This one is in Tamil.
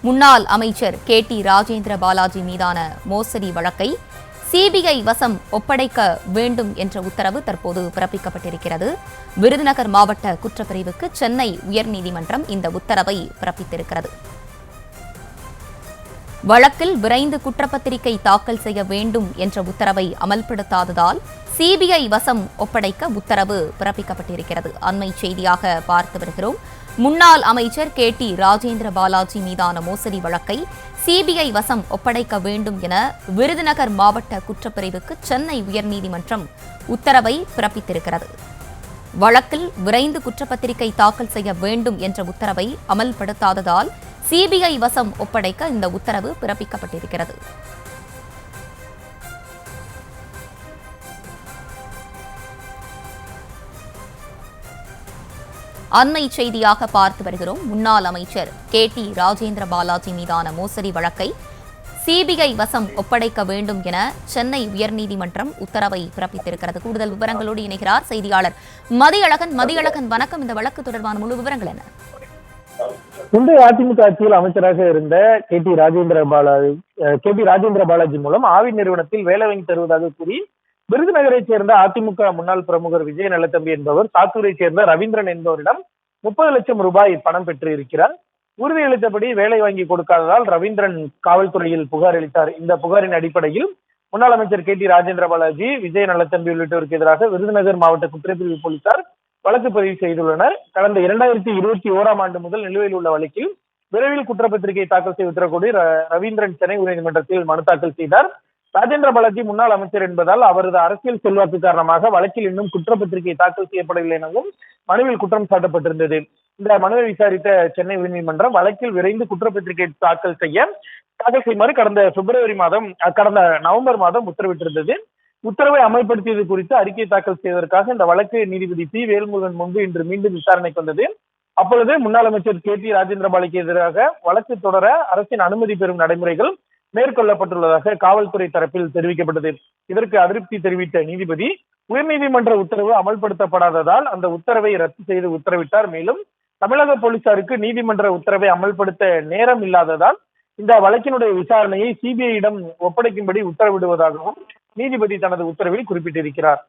முன்னாள் அமைச்சர் KT ராஜேந்திர பாலாஜி மீதான மோசடி வழக்கை சிபிஐ வசம் ஒப்படைக்க வேண்டும் என்ற உத்தரவு தற்போது பிறப்பிக்கப்பட்டிருக்கிறது. விருதுநகர் மாவட்ட குற்றப்பிரிவுக்கு சென்னை உயர்நீதிமன்றம் இந்த உத்தரவை பிறப்பித்திருக்கிறது. வழக்கில் விரைந்து குற்றப்பத்திரிகை தாக்கல் செய்ய வேண்டும் என்ற உத்தரவை அமல்படுத்தாததால் சிபிஐ வசம் ஒப்படைக்க உத்தரவு பிறப்பிக்கப்பட்டிருக்கிறது. அண்மை செய்தியாக பார்த்து வருகிறோம். முன்னாள் அமைச்சர் KT ராஜேந்திர பாலாஜி மீதான மோசடி வழக்கை சிபிஐ வசம் ஒப்படைக்க வேண்டும் என விருதுநகர் மாவட்ட குற்றப்பிரிவுக்கு சென்னை உயர்நீதிமன்றம் உத்தரவை பிறப்பித்திருக்கிறது. வழக்கில் விரைந்து குற்றப்பத்திரிகை தாக்கல் செய்ய வேண்டும் என்ற உத்தரவை அமல்படுத்தாததால் சிபிஐ வசம் ஒப்படைக்க இந்த உத்தரவு பிறப்பிக்கப்பட்டிருக்கிறது. அண்மை செய்தியாக பார்த்து வருகிறோம். முன்னாள் அமைச்சர் KT ராஜேந்திர பாலாஜி மீதான மோசடி வழக்கை சிபிஐ வசம் ஒப்படைக்க வேண்டும் என சென்னை உயர்நீதிமன்றம் உத்தரவை பிறப்பித்திருக்கிறது. கூடுதல் விவரங்களோடு இணைகிறார் செய்தியாளர் மதியழகன். மதியழகன், வணக்கம். இந்த வழக்கு தொடர்பான முழு விவரங்கள் என்ன? முந்தைய அதிமுக ஆட்சியில் அமைச்சராக இருந்த KT ராஜேந்திர பாலாஜி மூலம் ஆவி நிறுவனத்தில் வேலை வாங்கி தருவதாக கூறி விருதுநகரை சேர்ந்த அதிமுக முன்னாள் பிரமுகர் விஜய் நல்லதம்பி என்பவர் சாத்தூரை சேர்ந்த ரவீந்திரன் என்பவரிடம் 30 லட்சம் ரூபாய் பணம் பெற்று இருக்கிறார். உறுதியளித்தபடி வேலை வாங்கி கொடுக்காததால் ரவீந்திரன் காவல்துறையில் புகார் அளித்தார். இந்த புகாரின் அடிப்படையில் முன்னாள் அமைச்சர் KT ராஜேந்திர பாலாஜி, விஜய் நல்லதம்பி உள்ளிட்டோருக்கு எதிராக விருதுநகர் மாவட்ட குற்றப்பிரிவு போலீசார் வழக்கு பதிவு செய்துள்ளனர். கடந்த 2021ஆம் ஆண்டு முதல் நிலுவையில் உள்ள வழக்கில் விரைவில் குற்றப்பத்திரிகை தாக்கல் செய்ய உத்தரவு ரவீந்திரன் சென்னை உயர்நீதிமன்றத்தில் மனு தாக்கல் செய்தார். ராஜேந்திர பாலாஜி முன்னாள் அமைச்சர் என்பதால் அவரது அரசியல் செல்வாக்கு காரணமாக வழக்கில் இன்னும் குற்றப்பத்திரிகை தாக்கல் செய்யப்படவில்லை எனவும் மனுவில் குற்றம் சாட்டப்பட்டிருந்தது. இந்த மனுவை விசாரித்த சென்னை உயர்நீதிமன்றம் வழக்கில் விரைந்து குற்றப்பத்திரிகை தாக்கல் செய்யுமாறு கடந்த நவம்பர் மாதம் உத்தரவிட்டிருந்தது. உத்தரவை அமல்படுத்தியது குறித்து அறிக்கை தாக்கல் செய்வதற்காக இந்த வழக்கு நீதிபதி P. வேல்முருகன் முன்பு இன்று மீண்டும் விசாரணைக்கு வந்தது. அப்பொழுது முன்னாள் அமைச்சர் KT ராஜேந்திர பாலாஜிக்கு எதிராக வழக்கு தொடர அரசின் அனுமதி பெறும் நடைமுறைகள் மேற்கொள்ளப்பட்டுள்ளதாக காவல்துறை தரப்பில் தெரிவிக்கப்பட்டது. இதற்கு அதிருப்தி தெரிவித்த நீதிபதி உயர்நீதிமன்ற உத்தரவு அமல்படுத்தப்படாததால் அந்த உத்தரவை ரத்து செய்து உத்தரவிட்டார். மேலும் தமிழக போலீசாருக்கு நீதிமன்ற உத்தரவை அமல்படுத்த நேரம் இல்லாததால் இந்த வழக்கினுடைய விசாரணையை சிபிஐயிடம் ஒப்படைக்கும்படி உத்தரவிடுவதாகவும் நீதிபதி தனது உத்தரவில் குறிப்பிட்டிருக்கிறார்.